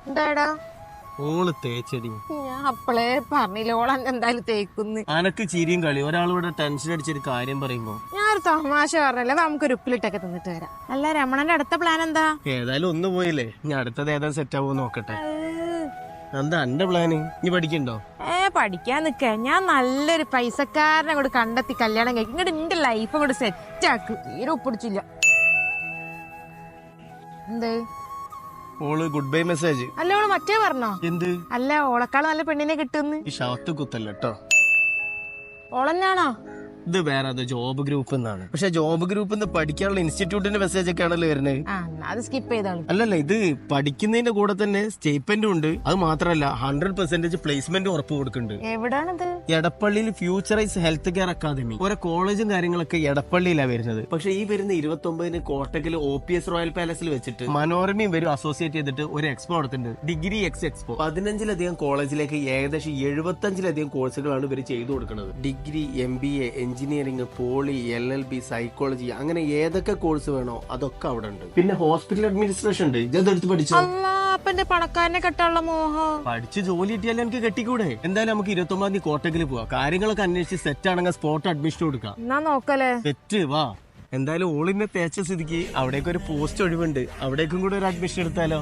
എന്താടാ ഓള് തേച്ചടി. ഞാൻ അപ്പളേ പറഞ്ഞില്ല ഓളൻ എന്തായാലും തേക്കുന്ന്. അനക്ക് ചിരിയും കളി. ഒരാളിവിടെ ടെൻഷൻ അടിച്ചൊരു കാര്യം പറയുമ്പോ ഞാനൊരു തമാശ പറഞ്ഞല്ലേ, നമുക്കൊരു ഉപ്പിലിട്ടൊക്കെ തിന്നിട്ട് വരാം. അല്ല രമണന്റെ അടുത്ത പ്ലാൻ എന്താ? ഏതായാലും ഒന്ന് പോയില്ലേ, ഞാൻ അടുത്തത് ഏതാ സെറ്റ് ആവോ നോക്കട്ടെ. എന്താ എന്റെ പ്ലാന്? നീ പഠിക്കണ്ടോ? പഠിക്കാൻ നിക്ക. ഞാൻ നല്ലൊരു പൈസക്കാരനെ കൂടെ കണ്ടെത്തി കല്യാണം കഴിക്കും. ഇങ്ങോട്ട് എന്റെ ലൈഫ് കൂടെ സെറ്റ് ആക്കും. തീരെ ഉപ്പിടിച്ചില്ല. എന്തേ? ഓള് ഗുഡ് ബൈ മെസ്സേജ്. അല്ല ഓള് മറ്റേ പറഞ്ഞോ? എന്ത്? അല്ല ഓളക്കാള് നല്ല പെണ്ണിനെ കിട്ടുന്നു. ഈ ഷാത്ത് കുത്തല്ല കേട്ടോ. ഓളന്നാണോ? ഇത് വേറെ ജോബ് ഗ്രൂപ്പ് എന്നാണ്. പക്ഷെ ജോബ് ഗ്രൂപ്പ് പഠിക്കാനുള്ള ഇൻസ്റ്റിറ്റ്യൂട്ടിന്റെ മെസ്സേജ് ഒക്കെ ആണല്ലോ വരുന്നത്. അത് സ്കിപ്പ് ചെയ്തോളൂ. അല്ലല്ല, ഇത് പഠിക്കുന്നതിന്റെ കൂടെ തന്നെ സ്റ്റേറ്റ്മെന്റും ഉണ്ട്. അത് മാത്രമല്ല 100% പ്ലേസ്മെന്റ് ഉറപ്പ് കൊടുക്കുന്നുണ്ട്. എവിടാണിത്? എടപ്പള്ളിയിൽ ഫ്യൂച്ചറൈസ് ഹെൽത്ത് കെയർ അക്കാദമി. ഓരോ കോളേജും കാര്യങ്ങളൊക്കെ എടപ്പള്ളിയിലാണ് വരുന്നത്. പക്ഷെ ഈ വരുന്ന 29-ന് കോട്ടക്കൽ OPS റോയൽ പാലസിൽ വെച്ചിട്ട് മനോരമയും വരും അസോസിയേറ്റ് ചെയ്തിട്ട് ഒരു എക്സ്പോ നടത്തുന്നുണ്ട്. Degree expo. 15-ലധികം കോളേജിലേക്ക് ഏകദേശം 75-ലധികം കോഴ്സുകളാണ് ഇവർ ചെയ്തു കൊടുക്കുന്നത്. Degree, MBA, engineering, poly, LLB, psychology, അങ്ങനെ ഏതൊക്കെ കോഴ്സ് വേണോ അതൊക്കെ അവിടെ ഉണ്ട്. പിന്നെ ഹോസ്പിറ്റൽ അഡ്മിനിസ്ട്രേഷൻ ഉണ്ട്. ഇതെടുത്ത് പഠിച്ചു. അപ്പന്റെ പണക്കാരനെ കെട്ടാനുള്ള മോഹം. പഠിച്ച് ജോലി കിട്ടിയാലും എനിക്ക് കെട്ടിക്കൂടെ? എന്തായാലും നമുക്ക് 29-ന് കോട്ടക്കൽ പോവാം. കാര്യങ്ങളൊക്കെ അന്വേഷിച്ച് സെറ്റ് ആണെങ്കിൽ സ്പോട്ട് അഡ്മിഷൻ കൊടുക്കാം. എന്നാ നോക്കല്ലേ? സെറ്റ് വാ. എന്തായാലും ഓളിനെ തേച്ച സ്ഥിതിക്ക് അവിടേക്ക് ഒരു പോസ്റ്റ് ഒഴിവുണ്ട്. അവിടേക്കും കൂടെ ഒരു അഡ്മിഷൻ എടുത്താലോ?